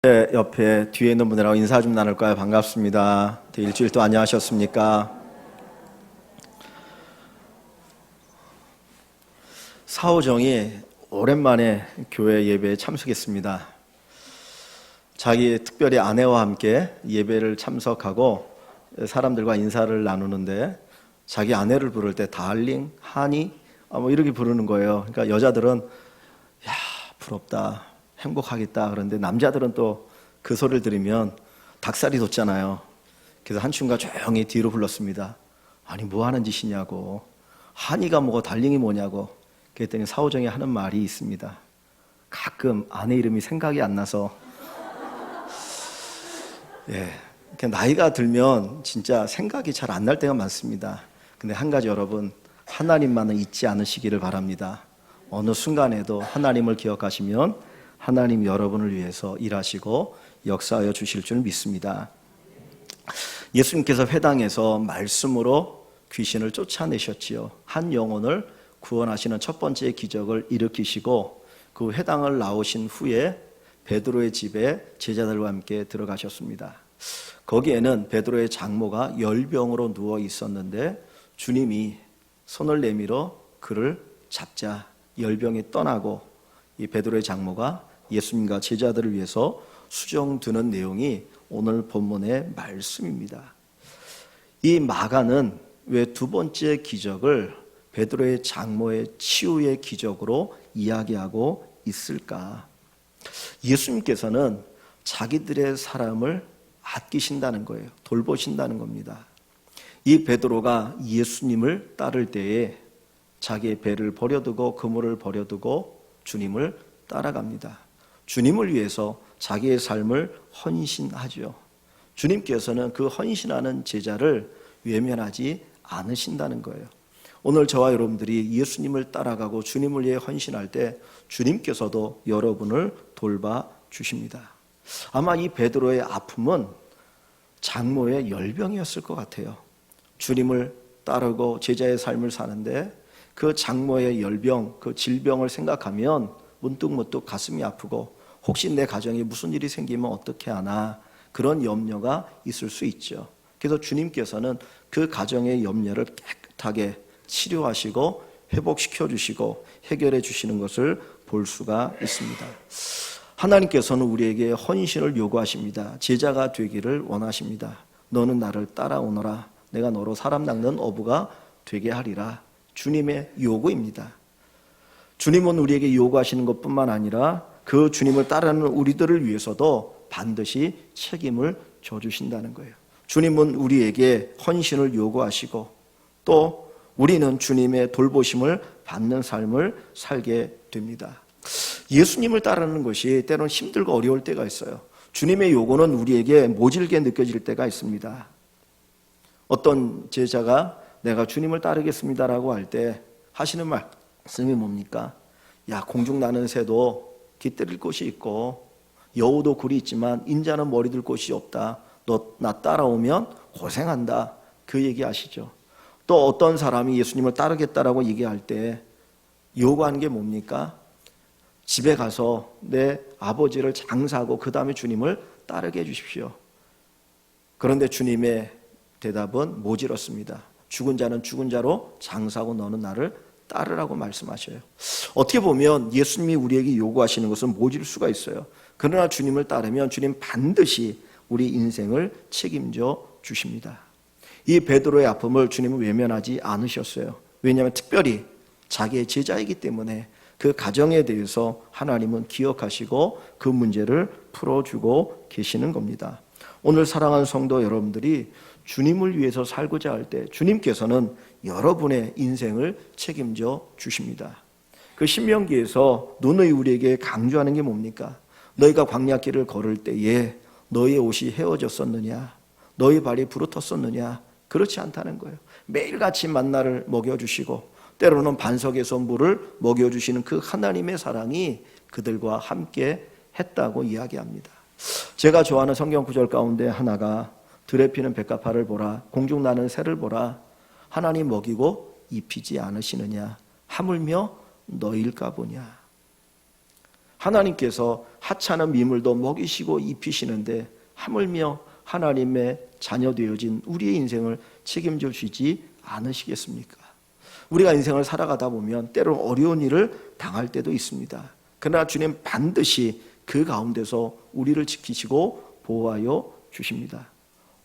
옆에 뒤에 있는 분들하고 인사 좀 나눌까요? 반갑습니다. 일주일 또 안녕하셨습니까? 사오정이 오랜만에 교회 예배에 참석했습니다. 자기 특별히 아내와 함께 예배를 참석하고 사람들과 인사를 나누는데 자기 아내를 부를 때 달링, 하니 뭐 이렇게 부르는 거예요. 그러니까 여자들은 야, 부럽다, 행복하겠다. 그런데 남자들은 또 그 소리를 들으면 닭살이 돋잖아요. 그래서 한 친구가 조용히 뒤로 불렀습니다. 아니 뭐 하는 짓이냐고, 한이가 뭐고 달링이 뭐냐고. 그랬더니 사오정이 하는 말이 있습니다. 가끔 아내 이름이 생각이 안 나서 나이가 들면 진짜 생각이 잘 안 날 때가 많습니다. 근데 한 가지 여러분, 하나님만은 잊지 않으시기를 바랍니다. 어느 순간에도 하나님을 기억하시면 하나님 여러분을 위해서 일하시고 역사하여 주실 줄 믿습니다. 예수님께서 회당에서 말씀으로 귀신을 쫓아내셨지요. 한 영혼을 구원하시는 첫 번째 기적을 일으키시고 그 회당을 나오신 후에 베드로의 집에 제자들과 함께 들어가셨습니다. 거기에는 베드로의 장모가 열병으로 누워 있었는데 주님이 손을 내밀어 그를 잡자 열병이 떠나고 이 베드로의 장모가 예수님과 제자들을 위해서 수정드는 내용이 오늘 본문의 말씀입니다. 이 마가는 왜 두 번째 기적을 베드로의 장모의 치유의 기적으로 이야기하고 있을까? 예수님께서는 자기들의 사람을 아끼신다는 거예요. 돌보신다는 겁니다. 이 베드로가 예수님을 따를 때에 자기의 배를 버려두고 그물을 버려두고 주님을 따라갑니다. 주님을 위해서 자기의 삶을 헌신하죠. 주님께서는 그 헌신하는 제자를 외면하지 않으신다는 거예요. 오늘 저와 여러분들이 예수님을 따라가고 주님을 위해 헌신할 때 주님께서도 여러분을 돌봐 주십니다. 아마 이 베드로의 아픔은 장모의 열병이었을 것 같아요. 주님을 따르고 제자의 삶을 사는데 그 장모의 열병, 그 질병을 생각하면 문득문득 가슴이 아프고 혹시 내 가정에 무슨 일이 생기면 어떻게 하나 그런 염려가 있을 수 있죠. 그래서 주님께서는 그 가정의 염려를 깨끗하게 치료하시고 회복시켜 주시고 해결해 주시는 것을 볼 수가 있습니다. 하나님께서는 우리에게 헌신을 요구하십니다. 제자가 되기를 원하십니다. 너는 나를 따라오너라. 내가 너로 사람 낚는 어부가 되게 하리라. 주님의 요구입니다. 주님은 우리에게 요구하시는 것뿐만 아니라 그 주님을 따르는 우리들을 위해서도 반드시 책임을 져주신다는 거예요. 주님은 우리에게 헌신을 요구하시고 또 우리는 주님의 돌보심을 받는 삶을 살게 됩니다. 예수님을 따르는 것이 때로는 힘들고 어려울 때가 있어요. 주님의 요구는 우리에게 모질게 느껴질 때가 있습니다. 어떤 제자가 내가 주님을 따르겠습니다라고 할 때 하시는 말씀이 뭡니까? 야, 공중 나는 새도 깃들일 곳이 있고 여우도 굴이 있지만 인자는 머리 둘 곳이 없다. 너 나 따라오면 고생한다. 그 얘기 아시죠? 또 어떤 사람이 예수님을 따르겠다라고 얘기할 때 요구하는 게 뭡니까? 집에 가서 내 아버지를 장사하고 그 다음에 주님을 따르게 해주십시오. 그런데 주님의 대답은 모질었습니다. 죽은 자는 죽은 자로 장사하고 너는 나를 따르라고 말씀하셔요. 어떻게 보면 예수님이 우리에게 요구하시는 것은 모질 수가 있어요. 그러나 주님을 따르면 주님 반드시 우리 인생을 책임져 주십니다. 이 베드로의 아픔을 주님은 외면하지 않으셨어요. 왜냐하면 특별히 자기의 제자이기 때문에 그 가정에 대해서 하나님은 기억하시고 그 문제를 풀어주고 계시는 겁니다. 오늘 사랑하는 성도 여러분들이 주님을 위해서 살고자 할 때 주님께서는 여러분의 인생을 책임져 주십니다. 그 신명기에서 누누이 우리에게 강조하는 게 뭡니까? 너희가 광야길을 걸을 때에 너희의 옷이 헤어졌었느냐? 너희 발이 부르텄었느냐? 그렇지 않다는 거예요. 매일같이 만나를 먹여주시고 때로는 반석에서 물을 먹여주시는 그 하나님의 사랑이 그들과 함께 했다고 이야기합니다. 제가 좋아하는 성경 구절 가운데 하나가 들에 피는 백합화를 보라, 공중 나는 새를 보라, 하나님 먹이고 입히지 않으시느냐, 하물며 너희일까 보냐. 하나님께서 하찮은 미물도 먹이시고 입히시는데 하물며 하나님의 자녀 되어진 우리의 인생을 책임져 주지 않으시겠습니까? 우리가 인생을 살아가다 보면 때로 어려운 일을 당할 때도 있습니다. 그러나 주님 반드시 그 가운데서 우리를 지키시고 보호하여 주십니다.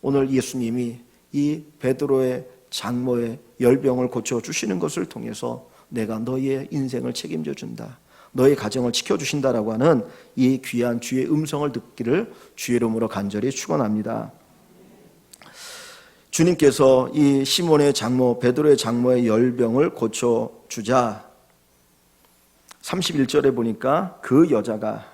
오늘 예수님이 이 베드로의 장모의 열병을 고쳐주시는 것을 통해서 내가 너의 인생을 책임져 준다, 너의 가정을 지켜주신다라고 하는 이 귀한 주의 음성을 듣기를 주의 이름으로 간절히 축원합니다. 주님께서 이 시몬의 장모 베드로의 장모의 열병을 고쳐주자 31절에 보니까 그 여자가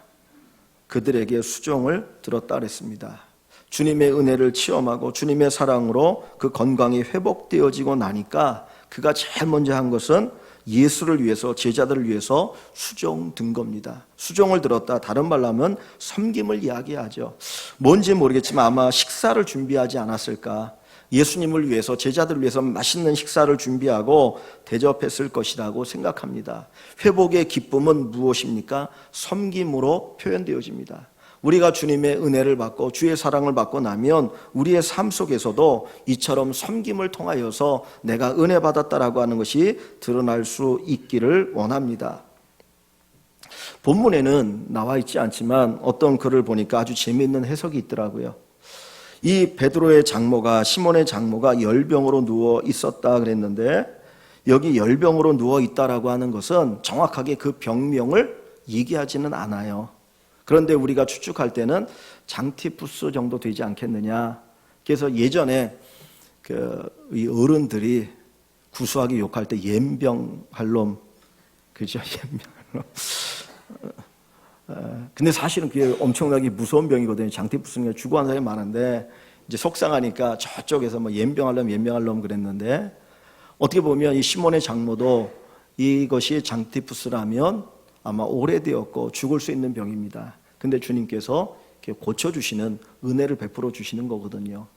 그들에게 수종을 들었다 그랬습니다. 주님의 은혜를 체험하고 주님의 사랑으로 그 건강이 회복되어지고 나니까 그가 제일 먼저 한 것은 예수를 위해서, 제자들을 위해서 수종 든 겁니다. 수종을 들었다, 다른 말로 하면 섬김을 이야기하죠. 뭔지 모르겠지만 아마 식사를 준비하지 않았을까. 예수님을 위해서, 제자들을 위해서 맛있는 식사를 준비하고 대접했을 것이라고 생각합니다. 회복의 기쁨은 무엇입니까? 섬김으로 표현되어집니다. 우리가 주님의 은혜를 받고 주의 사랑을 받고 나면 우리의 삶 속에서도 이처럼 섬김을 통하여서 내가 은혜 받았다라고 하는 것이 드러날 수 있기를 원합니다. 본문에는 나와 있지 않지만 어떤 글을 보니까 아주 재미있는 해석이 있더라고요. 이 베드로의 장모가, 시몬의 장모가 열병으로 누워 있었다 그랬는데, 여기 열병으로 누워 있다라고 하는 것은 정확하게 그 병명을 얘기하지는 않아요. 그런데 우리가 추측할 때는 장티푸스 정도 되지 않겠느냐. 그래서 예전에 이 어른들이 구수하게 욕할 때 옌병할 놈, 그죠? 옌병할 놈. 근데 사실은 그게 엄청나게 무서운 병이거든요. 장티푸스는 죽어간 사람이 많은데 이제 속상하니까 저쪽에서 뭐 옌병할 놈 그랬는데, 어떻게 보면 이 시몬의 장모도 이것이 장티푸스라면 아마 오래되었고 죽을 수 있는 병입니다. 근데 주님께서 고쳐주시는, 은혜를 베풀어 주시는 거거든요.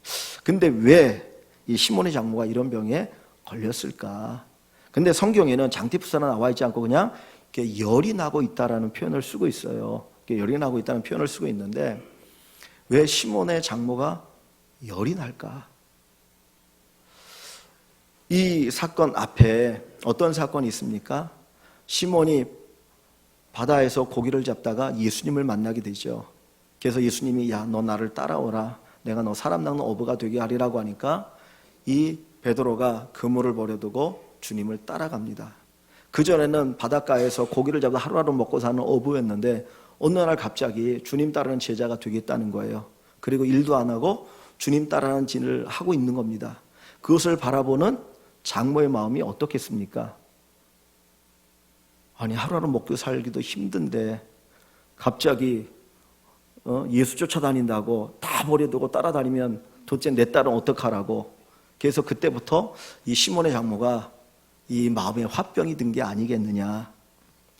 근데 왜 이 시몬의 장모가 이런 병에 걸렸을까? 근데 성경에는 장티푸스는 나와 있지 않고 그냥 열이 나고 있다라는 표현을 쓰고 있어요. 열이 나고 있다는 표현을 쓰고 있는데, 왜 시몬의 장모가 열이 날까? 이 사건 앞에 어떤 사건이 있습니까? 시몬이 바다에서 고기를 잡다가 예수님을 만나게 되죠. 그래서 예수님이 야, 너 나를 따라오라, 내가 너 사람 낚는 어부가 되게 하리라고 하니까 이 베드로가 그물을 버려두고 주님을 따라갑니다. 그전에는 바닷가에서 고기를 잡아 하루하루 먹고 사는 어부였는데 어느 날 갑자기 주님 따르는 제자가 되겠다는 거예요. 그리고 일도 안 하고 주님 따르는 진을 하고 있는 겁니다. 그것을 바라보는 장모의 마음이 어떻겠습니까? 아니, 하루하루 먹고 살기도 힘든데 갑자기 예수 쫓아다닌다고 다 버려두고 따라다니면 도대체 내 딸은 어떡하라고. 그래서 그때부터 이 시몬의 장모가 이 마음에 화병이 든 게 아니겠느냐,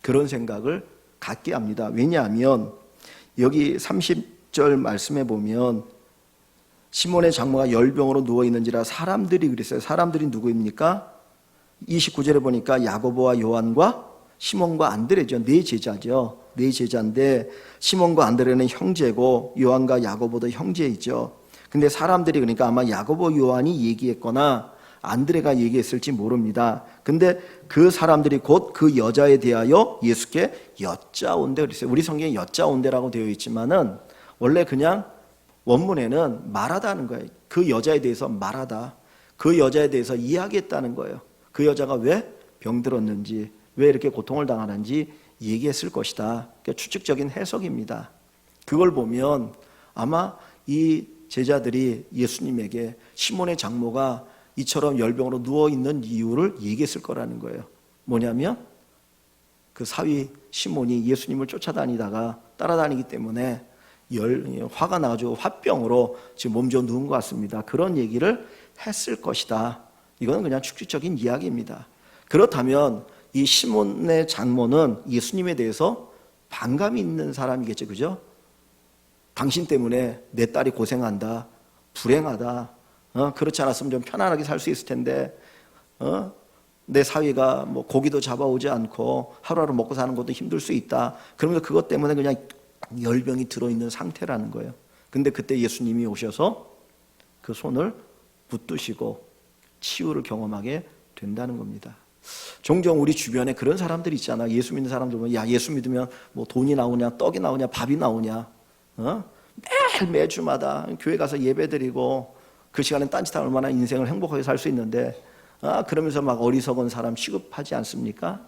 그런 생각을 갖게 합니다. 왜냐하면 여기 30절 말씀에 보면 시몬의 장모가 열병으로 누워있는지라 사람들이 그랬어요. 사람들이 누구입니까? 29절에 보니까 야고보와 요한과 시몬과 안드레죠. 네 제자죠. 네 제자인데 시몬과 안드레는 형제고 요한과 야고보도 형제이죠. 근데 사람들이, 그러니까 아마 야고보 요한이 얘기했거나 안드레가 얘기했을지 모릅니다. 근데 그 사람들이 곧 그 여자에 대하여 예수께 여짜온대 그랬어요. 우리 성경에 여짜온대라고 되어 있지만은 원래 그냥 원문에는 말하다는 거예요. 그 여자에 대해서 말하다, 그 여자에 대해서 이야기했다는 거예요. 그 여자가 왜 병들었는지, 왜 이렇게 고통을 당하는지 얘기했을 것이다. 그러니까 추측적인 해석입니다. 그걸 보면 아마 이 제자들이 예수님에게 시몬의 장모가 이처럼 열병으로 누워있는 이유를 얘기했을 거라는 거예요. 뭐냐면 그 사위 시몬이 예수님을 쫓아다니다가 따라다니기 때문에 화가 나가지고 화병으로 지금 몸져 누운 것 같습니다. 그런 얘기를 했을 것이다. 이건 그냥 추측적인 이야기입니다. 그렇다면 이 시몬의 장모는 예수님에 대해서 반감이 있는 사람이겠죠. 그죠? 당신 때문에 내 딸이 고생한다, 불행하다, 그렇지 않았으면 좀 편안하게 살 수 있을 텐데 내 사위가 뭐 고기도 잡아오지 않고 하루하루 먹고 사는 것도 힘들 수 있다. 그러면서 그것 때문에 그냥 열병이 들어있는 상태라는 거예요. 근데 그때 예수님이 오셔서 그 손을 붙드시고 치유를 경험하게 된다는 겁니다. 종종 우리 주변에 그런 사람들이 있잖아. 예수 믿는 사람들 보면, 야, 예수 믿으면 뭐 돈이 나오냐, 떡이 나오냐, 밥이 나오냐, 매주마다 교회 가서 예배 드리고 그 시간에 딴짓하면 얼마나 인생을 행복하게 살 수 있는데, 그러면서 막 어리석은 사람 취급하지 않습니까?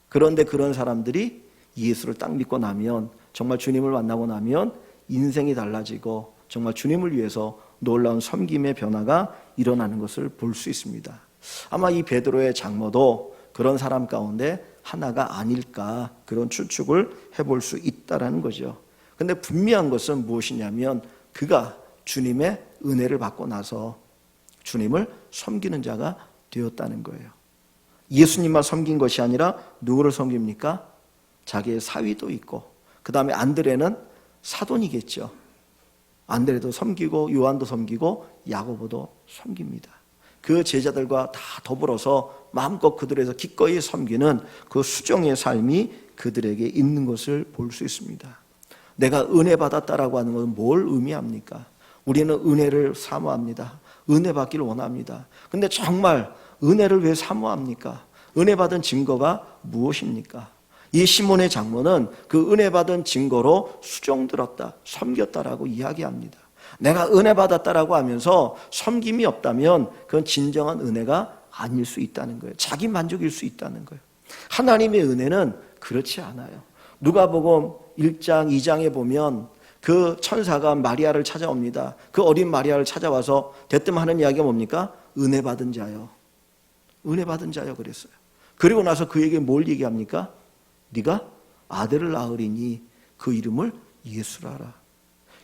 그런데 그런 사람들이 예수를 딱 믿고 나면, 정말 주님을 만나고 나면 인생이 달라지고 정말 주님을 위해서 놀라운 섬김의 변화가 일어나는 것을 볼 수 있습니다. 아마 이 베드로의 장모도 그런 사람 가운데 하나가 아닐까, 그런 추측을 해볼 수 있다는 거죠. 근데 분명한 것은 무엇이냐면 그가 주님의 은혜를 받고 나서 주님을 섬기는 자가 되었다는 거예요. 예수님만 섬긴 것이 아니라 누구를 섬깁니까? 자기의 사위도 있고, 그 다음에 안드레는 사돈이겠죠. 안드레도 섬기고 요한도 섬기고 야고보도 섬깁니다. 그 제자들과 다 더불어서 마음껏 그들에서 기꺼이 섬기는 그 수종의 삶이 그들에게 있는 것을 볼 수 있습니다. 내가 은혜 받았다라고 하는 것은 뭘 의미합니까? 우리는 은혜를 사모합니다. 은혜 받기를 원합니다. 근데 정말 은혜를 왜 사모합니까? 은혜 받은 증거가 무엇입니까? 이 시몬의 장모는 그 은혜 받은 증거로 수종들었다, 섬겼다라고 이야기합니다. 내가 은혜 받았다라고 하면서 섬김이 없다면 그건 진정한 은혜가 아닐 수 있다는 거예요. 자기 만족일 수 있다는 거예요. 하나님의 은혜는 그렇지 않아요. 누가복음 1장, 2장에 보면 그 천사가 마리아를 찾아옵니다. 그 어린 마리아를 찾아와서 대뜸 하는 이야기가 뭡니까? 은혜 받은 자요. 은혜 받은 자요 그랬어요. 그리고 나서 그에게 뭘 얘기합니까? 네가 아들을 낳으리니 그 이름을 예수라라.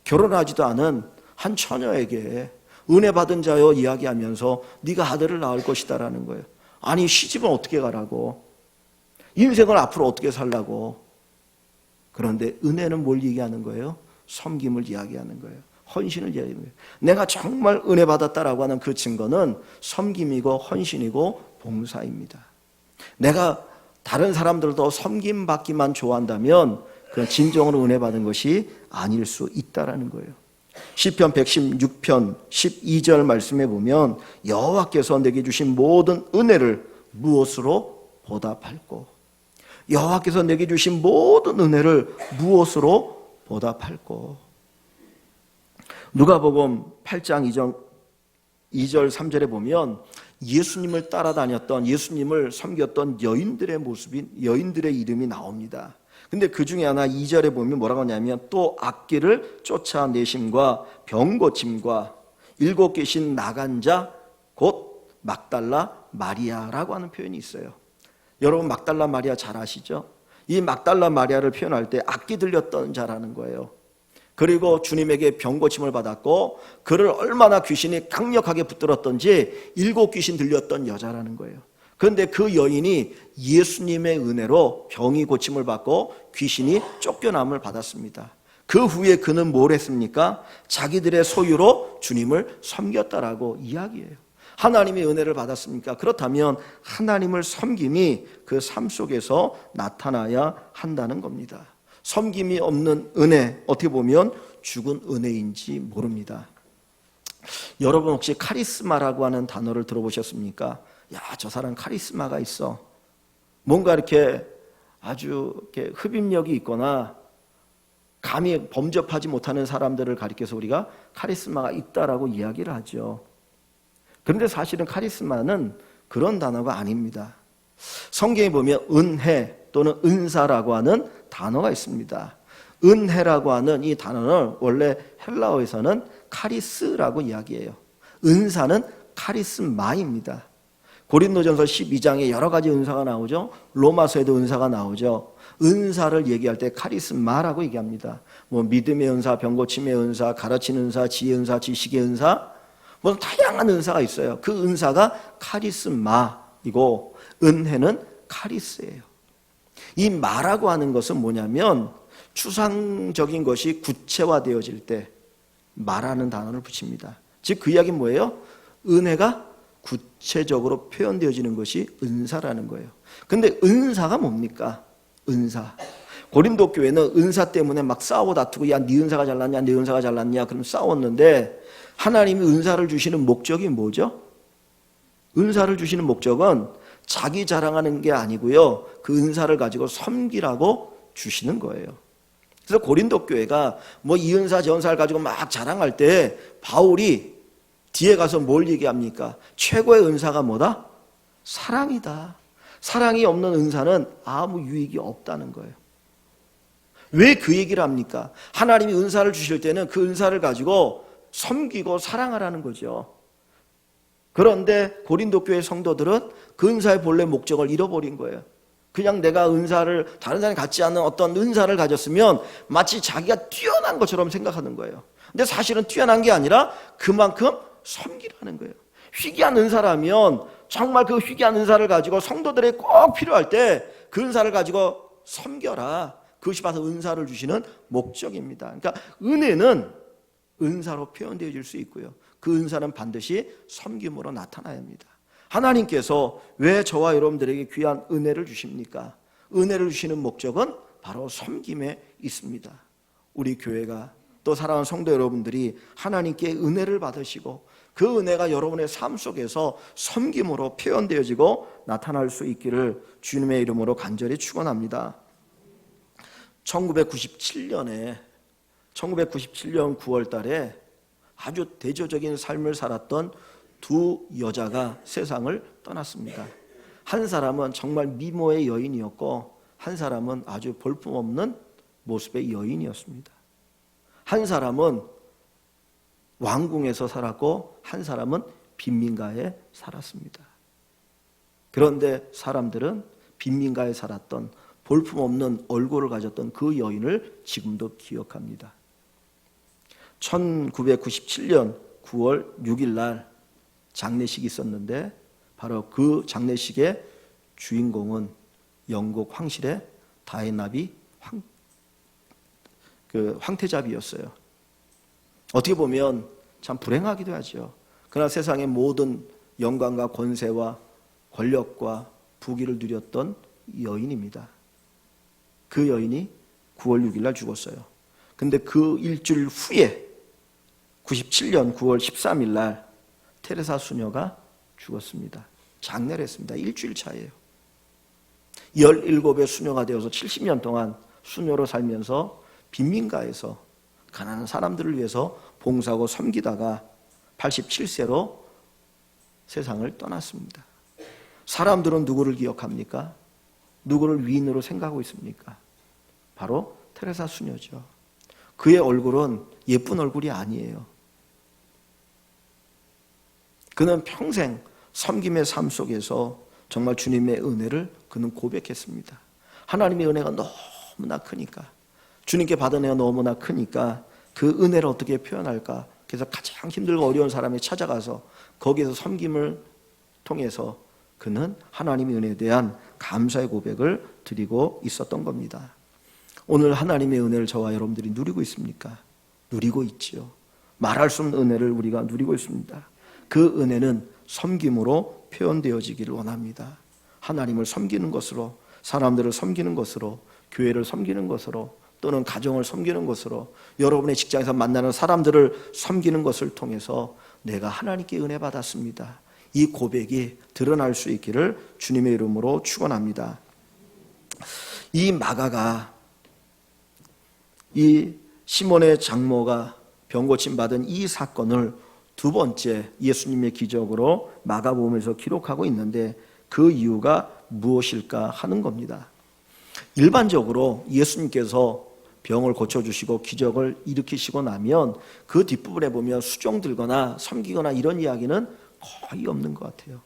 결혼하지도 않은 한 처녀에게 은혜 받은 자여 이야기하면서 네가 아들을 낳을 것이다라는 거예요. 아니, 시집은 어떻게 가라고? 인생을 앞으로 어떻게 살라고? 그런데 은혜는 뭘 얘기하는 거예요? 섬김을 이야기하는 거예요. 헌신을 이야기하는 거예요. 내가 정말 은혜 받았다라고 하는 그 증거는 섬김이고 헌신이고 봉사입니다. 내가 다른 사람들도 섬김받기만 좋아한다면 그건 진정으로 은혜 받은 것이 아닐 수 있다라는 거예요. 시편 116편 12절 말씀에 보면 여호와께서 내게 주신 모든 은혜를 무엇으로 보답할꼬? 여호와께서 내게 주신 모든 은혜를 무엇으로 보답할꼬? 누가복음 8장 2절 3절에 보면 예수님을 따라다녔던, 예수님을 섬겼던 여인들의 모습인, 여인들의 이름이 나옵니다. 근데 그 중에 하나 2절에 보면 뭐라고 하냐면 또 악귀를 쫓아내심과 병고침과 7 귀신 나간 자 곧 막달라 마리아라고 하는 표현이 있어요. 여러분 막달라 마리아 잘 아시죠? 이 막달라 마리아를 표현할 때 악귀 들렸던 자라는 거예요. 그리고 주님에게 병고침을 받았고 그를 얼마나 귀신이 강력하게 붙들었던지 7 귀신 들렸던 여자라는 거예요. 그런데 그 여인이 예수님의 은혜로 병이 고침을 받고 귀신이 쫓겨남을 받았습니다. 그 후에 그는 뭘 했습니까? 자기들의 소유로 주님을 섬겼다라고 이야기해요. 하나님의 은혜를 받았습니까? 그렇다면 하나님을 섬김이 그 삶 속에서 나타나야 한다는 겁니다. 섬김이 없는 은혜, 어떻게 보면 죽은 은혜인지 모릅니다. 여러분 혹시 카리스마라고 하는 단어를 들어보셨습니까? 야, 저 사람 카리스마가 있어. 뭔가 이렇게 아주 이렇게 흡입력이 있거나 감히 범접하지 못하는 사람들을 가리켜서 우리가 카리스마가 있다라고 이야기를 하죠. 그런데 사실은 카리스마는 그런 단어가 아닙니다. 성경에 보면 은혜 또는 은사라고 하는 단어가 있습니다. 은혜라고 하는 이 단어는 원래 헬라어에서는 카리스라고 이야기해요. 은사는 카리스마입니다. 고린도전서 12장에 여러 가지 은사가 나오죠. 로마서에도 은사가 나오죠. 은사를 얘기할 때 카리스마라고 얘기합니다. 뭐 믿음의 은사, 병고침의 은사, 가르치는 은사, 지혜의 은사, 지식의 은사, 뭐 다양한 은사가 있어요. 그 은사가 카리스마이고 은혜는 카리스예요. 이 마라고 하는 것은 뭐냐면 추상적인 것이 구체화되어질 때 마라는 단어를 붙입니다. 즉 그 이야기는 뭐예요? 은혜가 구체적으로 표현되어지는 것이 은사라는 거예요. 근데 은사가 뭡니까? 은사. 고린도 교회는 은사 때문에 막 싸우고 다투고, 야, 네 은사가 잘났냐, 네 은사가 잘났냐, 그럼 싸웠는데, 하나님이 은사를 주시는 목적이 뭐죠? 은사를 주시는 목적은 자기 자랑하는 게 아니고요, 그 은사를 가지고 섬기라고 주시는 거예요. 그래서 고린도 교회가 뭐 이 은사 저 은사를 가지고 막 자랑할 때 바울이 뒤에 가서 뭘 얘기합니까? 최고의 은사가 뭐다? 사랑이다. 사랑이 없는 은사는 아무 유익이 없다는 거예요. 왜 그 얘기를 합니까? 하나님이 은사를 주실 때는 그 은사를 가지고 섬기고 사랑하라는 거죠. 그런데 고린도 교회 성도들은 그 은사의 본래 목적을 잃어버린 거예요. 그냥 내가 은사를, 다른 사람이 갖지 않는 어떤 은사를 가졌으면 마치 자기가 뛰어난 것처럼 생각하는 거예요. 근데 사실은 뛰어난 게 아니라 그만큼 섬기라는 거예요. 희귀한 은사라면 정말 그 희귀한 은사를 가지고 성도들이 꼭 필요할 때 그 은사를 가지고 섬겨라. 그것이 바로 은사를 주시는 목적입니다. 그러니까 은혜는 은사로 표현되어질 수 있고요, 그 은사는 반드시 섬김으로 나타나야 합니다. 하나님께서 왜 저와 여러분들에게 귀한 은혜를 주십니까? 은혜를 주시는 목적은 바로 섬김에 있습니다. 우리 교회가, 또 사랑하는 성도 여러분들이 하나님께 은혜를 받으시고 그 은혜가 여러분의 삶 속에서 섬김으로 표현되어지고 나타날 수 있기를 주님의 이름으로 간절히 축원합니다. 1997년 9월 달에 아주 대조적인 삶을 살았던 두 여자가 세상을 떠났습니다. 한 사람은 정말 미모의 여인이었고 한 사람은 아주 볼품없는 모습의 여인이었습니다. 한 사람은 왕궁에서 살았고 한 사람은 빈민가에 살았습니다. 그런데 사람들은 빈민가에 살았던 볼품없는 얼굴을 가졌던 그 여인을 지금도 기억합니다. 1997년 9월 6일 날 장례식이 있었는데 바로 그 장례식의 주인공은 영국 황실의 다이애나비 황태자비였어요. 어떻게 보면 참 불행하기도 하죠. 그러나 세상의 모든 영광과 권세와 권력과 부귀를 누렸던 여인입니다. 그 여인이 9월 6일 날 죽었어요. 근데 그 일주일 후에 97년 9월 13일 날 테레사 수녀가 죽었습니다. 장례를 했습니다. 일주일 차예요. 17의 수녀가 되어서 70년 동안 수녀로 살면서 빈민가에서 가난한 사람들을 위해서 봉사하고 섬기다가 87세로 세상을 떠났습니다. 사람들은 누구를 기억합니까? 누구를 위인으로 생각하고 있습니까? 바로 테레사 수녀죠. 그의 얼굴은 예쁜 얼굴이 아니에요. 그는 평생 섬김의 삶 속에서 정말 주님의 은혜를 그는 고백했습니다. 하나님의 은혜가 너무나 크니까, 주님께 받은 은혜가 너무나 크니까 그 은혜를 어떻게 표현할까? 그래서 가장 힘들고 어려운 사람이 찾아가서 거기에서 섬김을 통해서 그는 하나님의 은혜에 대한 감사의 고백을 드리고 있었던 겁니다. 오늘 하나님의 은혜를 저와 여러분들이 누리고 있습니까? 누리고 있지요. 말할 수 없는 은혜를 우리가 누리고 있습니다. 그 은혜는 섬김으로 표현되어지기를 원합니다. 하나님을 섬기는 것으로, 사람들을 섬기는 것으로, 교회를 섬기는 것으로, 또는 가정을 섬기는 것으로, 여러분의 직장에서 만나는 사람들을 섬기는 것을 통해서 내가 하나님께 은혜 받았습니다, 이 고백이 드러날 수 있기를 주님의 이름으로 축원합니다. 이 마가가, 이 시몬의 장모가 병고침 받은 이 사건을 두 번째 예수님의 기적으로 마가복음에서 기록하고 있는데 그 이유가 무엇일까 하는 겁니다. 일반적으로 예수님께서 병을 고쳐주시고 기적을 일으키시고 나면 그 뒷부분에 보면 수종 들거나 섬기거나 이런 이야기는 거의 없는 것 같아요.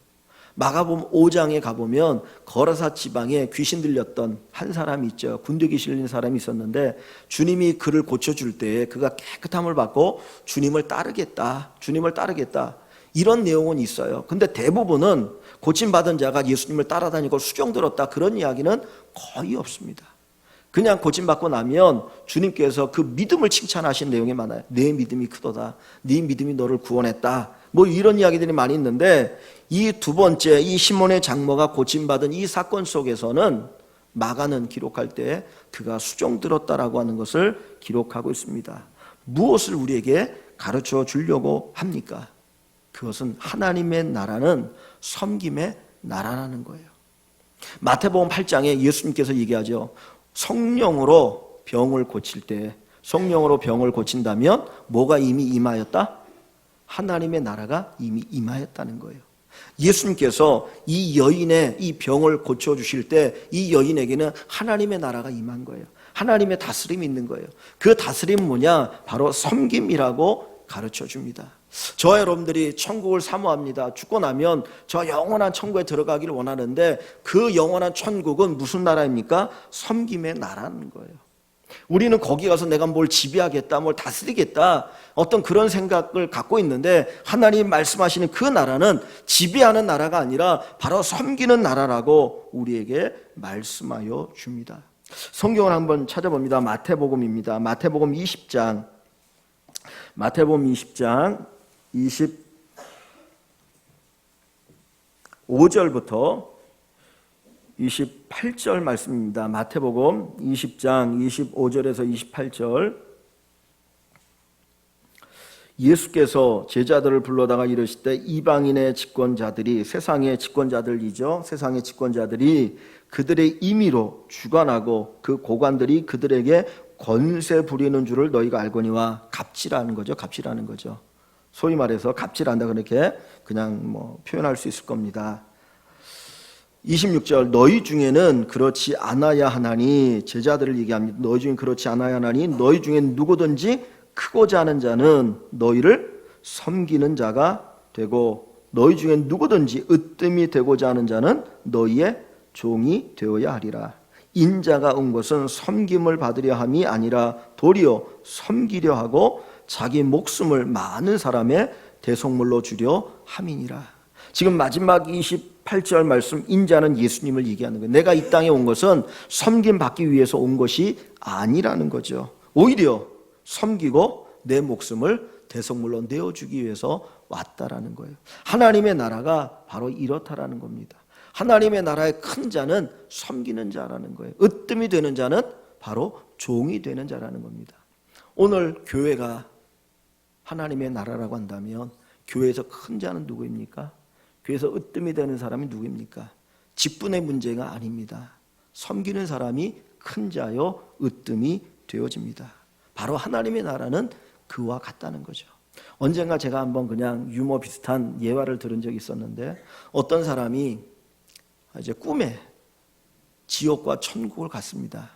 마가복음 5장에 가보면 거라사 지방에 귀신 들렸던 한 사람이 있죠. 군대 귀신 들린 사람이 있었는데 주님이 그를 고쳐줄 때에 그가 깨끗함을 받고 주님을 따르겠다 이런 내용은 있어요. 근데 대부분은 고침받은 자가 예수님을 따라다니고 수종 들었다 그런 이야기는 거의 없습니다. 그냥 고침받고 나면 주님께서 그 믿음을 칭찬하신 내용이 많아요. 내 믿음이 크도다, 네 믿음이 너를 구원했다, 뭐 이런 이야기들이 많이 있는데, 이 두 번째, 이 시몬의 장모가 고침받은 이 사건 속에서는 마가는 기록할 때 그가 수종 들었다라고 하는 것을 기록하고 있습니다. 무엇을 우리에게 가르쳐 주려고 합니까? 그것은 하나님의 나라는 섬김의 나라라는 거예요. 마태복음 8장에 예수님께서 얘기하죠. 성령으로 병을 고칠 때, 성령으로 병을 고친다면 뭐가 이미 임하였다? 하나님의 나라가 이미 임하였다는 거예요. 예수님께서 이 여인의 이 병을 고쳐주실 때 이 여인에게는 하나님의 나라가 임한 거예요. 하나님의 다스림이 있는 거예요. 그 다스림은 뭐냐? 바로 섬김이라고 가르쳐 줍니다. 저와 여러분들이 천국을 사모합니다. 죽고 나면 저 영원한 천국에 들어가기를 원하는데, 그 영원한 천국은 무슨 나라입니까? 섬김의 나라는 거예요. 우리는 거기 가서 내가 뭘 지배하겠다, 뭘 다스리겠다, 어떤 그런 생각을 갖고 있는데, 하나님 말씀하시는 그 나라는 지배하는 나라가 아니라 바로 섬기는 나라라고 우리에게 말씀하여 줍니다. 성경을 한번 찾아봅니다. 마태복음입니다. 마태복음 20장 25절부터 28절 말씀입니다. 마태복음 20장 25절에서 28절. 예수께서 제자들을 불러다가 이르시되 이방인의 집권자들이, 세상의 집권자들이죠. 세상의 집권자들이 그들의 임의로 주관하고 그 고관들이 그들에게 권세 부리는 줄을 너희가 알거니와. 갑질하는 거죠. 갑질하는 거죠. 소위 말해서 갑질한다, 그렇게 그냥 뭐 표현할 수 있을 겁니다. 26절, 너희 중에는 그렇지 않아야 하나니, 제자들을 얘기합니다. 너희 중에 그렇지 않아야 하나니 너희 중에 누구든지 크고자 하는 자는 너희를 섬기는 자가 되고, 너희 중에 누구든지 으뜸이 되고자 하는 자는 너희의 종이 되어야 하리라. 인자가 온 것은 섬김을 받으려 함이 아니라 도리어 섬기려 하고 자기 목숨을 많은 사람의 대속물로 주려 함이니라. 지금 마지막 28절 말씀, 인자는 예수님을 얘기하는 거예요. 내가 이 땅에 온 것은 섬김 받기 위해서 온 것이 아니라는 거죠. 오히려 섬기고 내 목숨을 대속물로 내어주기 위해서 왔다라는 거예요. 하나님의 나라가 바로 이렇다라는 겁니다. 하나님의 나라의 큰 자는 섬기는 자라는 거예요. 으뜸이 되는 자는 바로 종이 되는 자라는 겁니다. 오늘 교회가 하나님의 나라라고 한다면 교회에서 큰 자는 누구입니까? 교회에서 으뜸이 되는 사람이 누구입니까? 직분의 문제가 아닙니다. 섬기는 사람이 큰 자요 으뜸이 되어집니다. 바로 하나님의 나라는 그와 같다는 거죠. 언젠가 제가 한번 그냥 유머 비슷한 예화를 들은 적이 있었는데, 어떤 사람이 이제 꿈에 지옥과 천국을 갔습니다.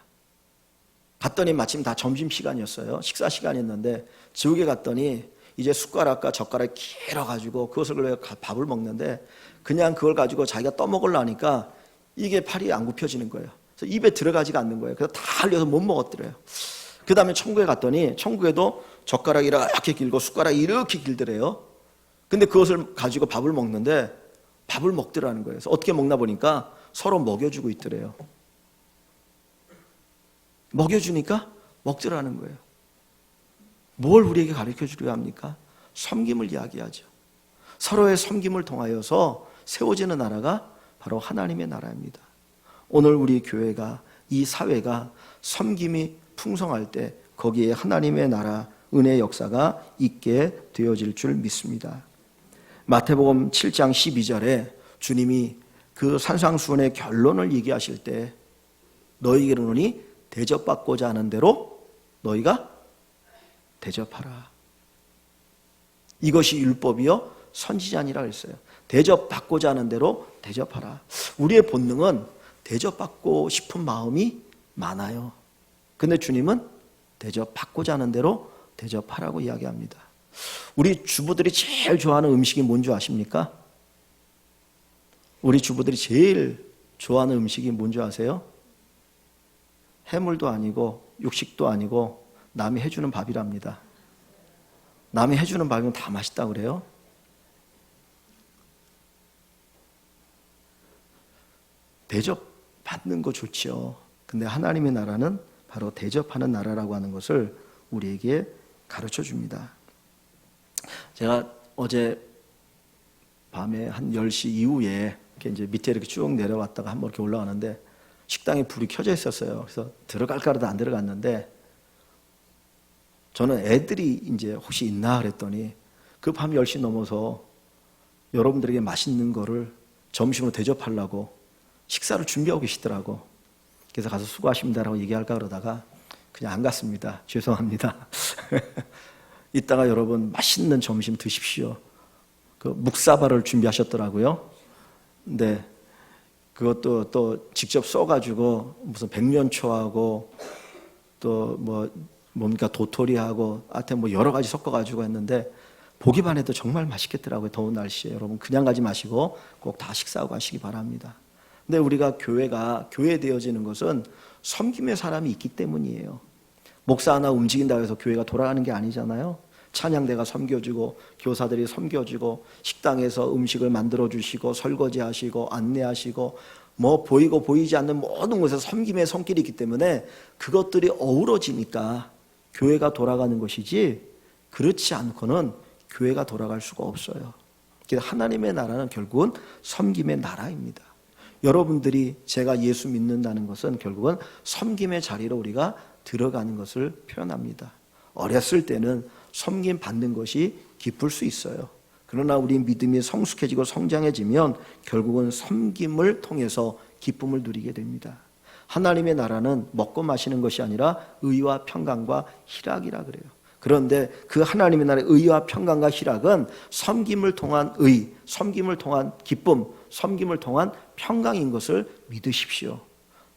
갔더니 마침 다 점심시간이었어요. 식사 시간이었는데 지옥에 갔더니 이제 숟가락과 젓가락이 길어가지고 그것을 밥을 먹는데, 그냥 그걸 가지고 자기가 떠먹으려니까 이게 팔이 안 굽혀지는 거예요. 그래서 입에 들어가지가 않는 거예요. 그래서 다 흘려서 못 먹었더래요. 그 다음에 천국에 갔더니 천국에도 젓가락이 이렇게 길고 숟가락이 이렇게 길더래요. 근데 그것을 가지고 밥을 먹는데 밥을 먹더라는 거예요. 그래서 어떻게 먹나 보니까 서로 먹여주고 있더래요. 먹여주니까 먹더라는 거예요. 뭘 우리에게 가르쳐 주려 합니까? 섬김을 이야기하죠. 서로의 섬김을 통하여서 세워지는 나라가 바로 하나님의 나라입니다. 오늘 우리 교회가, 이 사회가 섬김이 풍성할 때 거기에 하나님의 나라, 은혜의 역사가 있게 되어질 줄 믿습니다. 마태복음 7장 12절에 주님이 그 산상수훈의 결론을 얘기하실 때, 너희에게로니 대접받고자 하는 대로 너희가 대접하라. 이것이 율법이요 선지자니라 했어요. 대접받고자 하는 대로 대접하라. 우리의 본능은 대접받고 싶은 마음이 많아요. 근데 주님은 대접받고자 하는 대로 대접하라고 이야기합니다. 우리 주부들이 제일 좋아하는 음식이 뭔지 아십니까? 우리 주부들이 제일 좋아하는 음식이 뭔지 아세요? 해물도 아니고 육식도 아니고 남이 해주는 밥이랍니다. 남이 해주는 밥이면 다 맛있다고 그래요? 대접받는 거 좋지요. 근데 하나님의 나라는 바로 대접하는 나라라고 하는 것을 우리에게 가르쳐 줍니다. 제가 어제 밤에 한 10시 이후에 이렇게 이제 밑에 이렇게 쭉 내려왔다가 한번 이렇게 올라가는데 식당에 불이 켜져 있었어요. 그래서 들어갈까 하다 안 들어갔는데 저는 애들이 이제 혹시 있나 그랬더니 그 밤 10시 넘어서 여러분들에게 맛있는 거를 점심으로 대접하려고 식사를 준비하고 계시더라고. 그래서 가서 수고하십니다라고 얘기할까 그러다가 그냥 안 갔습니다. 죄송합니다. 이따가 여러분 맛있는 점심 드십시오. 그 묵사발을 준비하셨더라고요. 근데 그것도 또 직접 써가지고 무슨 백년초하고 또 뭡니까 도토리하고 하여튼 뭐 여러 가지 섞어가지고 했는데 보기만 해도 정말 맛있겠더라고요. 더운 날씨에. 여러분 그냥 가지 마시고 꼭 다 식사하고 가시기 바랍니다. 근데 우리가 교회가 교회되어지는 것은 섬김의 사람이 있기 때문이에요. 목사 하나 움직인다고 해서 교회가 돌아가는 게 아니잖아요. 찬양대가 섬겨주고 교사들이 섬겨주고 식당에서 음식을 만들어주시고 설거지하시고 안내하시고 뭐 보이고 보이지 않는 모든 곳에서 섬김의 손길이 있기 때문에 그것들이 어우러지니까 교회가 돌아가는 것이지 그렇지 않고는 교회가 돌아갈 수가 없어요. 하나님의 나라는 결국은 섬김의 나라입니다. 여러분들이 제가 예수 믿는다는 것은 결국은 섬김의 자리로 우리가 들어가는 것을 표현합니다. 어렸을 때는 섬김 받는 것이 기쁠 수 있어요. 그러나 우리 믿음이 성숙해지고 성장해지면 결국은 섬김을 통해서 기쁨을 누리게 됩니다. 하나님의 나라는 먹고 마시는 것이 아니라 의와 평강과 희락이라 그래요. 그런데 그 하나님의 나라의 의와 평강과 희락은 섬김을 통한 의, 섬김을 통한 기쁨, 섬김을 통한 평강인 것을 믿으십시오.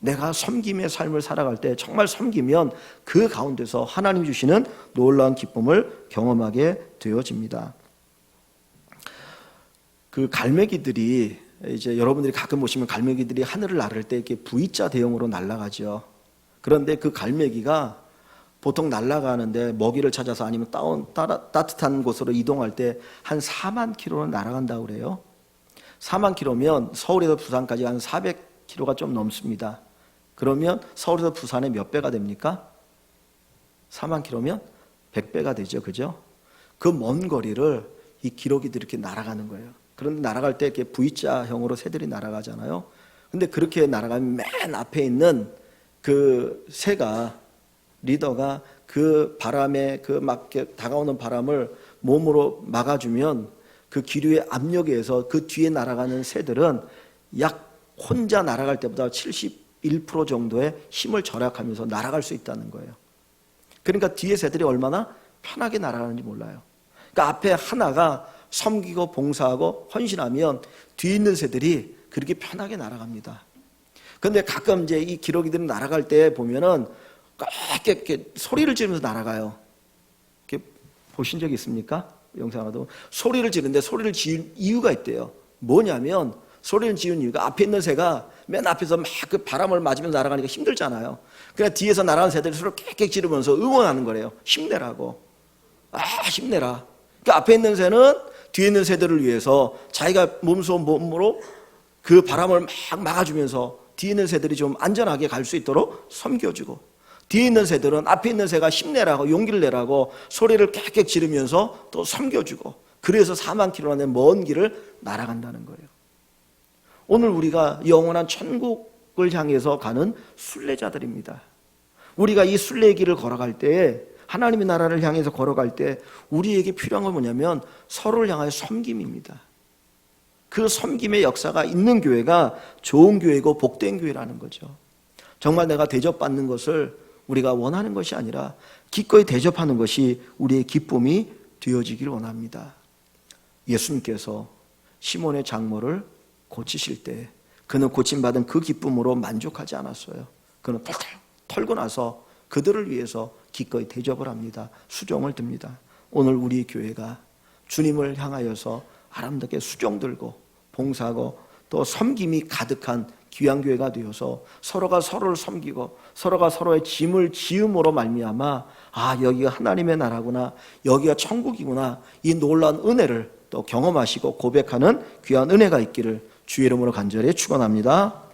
내가 섬김의 삶을 살아갈 때 정말 섬기면 그 가운데서 하나님 주시는 놀라운 기쁨을 경험하게 되어집니다. 그 갈매기들이 이제 여러분들이 가끔 보시면 갈매기들이 하늘을 나를 때 이렇게 V자 대형으로 날아가죠. 그런데 그 갈매기가 보통 날아가는데 먹이를 찾아서 아니면 따뜻한 곳으로 이동할 때 한 4만 킬로는 날아간다고 그래요. 4만 킬로면 서울에서 부산까지 한 400킬로가 좀 넘습니다. 그러면 서울에서 부산에 몇 배가 됩니까? 4만 킬로면 100배가 되죠. 그죠? 그 먼 거리를 이 기러기들이 이렇게 날아가는 거예요. 그런데 날아갈 때 이렇게 V자형으로 새들이 날아가잖아요. 근데 그렇게 날아가면 맨 앞에 있는 그 새가 리더가 그 바람에 그 막 다가오는 바람을 몸으로 막아주면 그 기류의 압력에 의해서 그 뒤에 날아가는 새들은 약 혼자 날아갈 때보다 71% 정도의 힘을 절약하면서 날아갈 수 있다는 거예요. 그러니까 뒤에 새들이 얼마나 편하게 날아가는지 몰라요. 그러니까 앞에 하나가 섬기고 봉사하고 헌신하면 뒤에 있는 새들이 그렇게 편하게 날아갑니다. 그런데 가끔 이제 이 기러기들은 날아갈 때 보면은 이렇게 소리를 지르면서 날아가요. 이렇게 보신 적 있습니까? 영상에도 소리를 지르는데 소리를 지은 이유가 있대요. 뭐냐면 소리를 지은 이유가 앞에 있는 새가 맨 앞에서 막 그 바람을 맞으면서 날아가니까 힘들잖아요. 그냥 뒤에서 날아가는 새들이 소리를 꽥꽥 지르면서 응원하는 거래요. 힘내라고. 힘내라. 그러니까 앞에 있는 새는 뒤에 있는 새들을 위해서 자기가 몸으로 그 바람을 막 막아주면서 뒤에 있는 새들이 좀 안전하게 갈 수 있도록 섬겨주고, 뒤에 있는 새들은 앞에 있는 새가 힘내라고 용기를 내라고 소리를 꽥꽥 지르면서 또 섬겨주고, 그래서 4만 킬로나 먼 길을 날아간다는 거예요. 오늘 우리가 영원한 천국을 향해서 가는 순례자들입니다. 우리가 이 순례길을 걸어갈 때, 하나님의 나라를 향해서 걸어갈 때 우리에게 필요한 건 뭐냐면 서로를 향하여 섬김입니다. 그 섬김의 역사가 있는 교회가 좋은 교회고 복된 교회라는 거죠. 정말 내가 대접받는 것을 우리가 원하는 것이 아니라 기꺼이 대접하는 것이 우리의 기쁨이 되어지기를 원합니다. 예수님께서 시몬의 장모를 고치실 때 그는 고침받은 그 기쁨으로 만족하지 않았어요. 그는 털고 나서 그들을 위해서 기꺼이 대접을 합니다. 수종을 듭니다. 오늘 우리 교회가 주님을 향하여서 아름답게 수종 들고 봉사하고 또 섬김이 가득한 귀한 교회가 되어서 서로가 서로를 섬기고 서로가 서로의 짐을 지음으로 말미암아 여기가 하나님의 나라구나, 여기가 천국이구나, 이 놀라운 은혜를 또 경험하시고 고백하는 귀한 은혜가 있기를 주의 이름으로 간절히 축원합니다.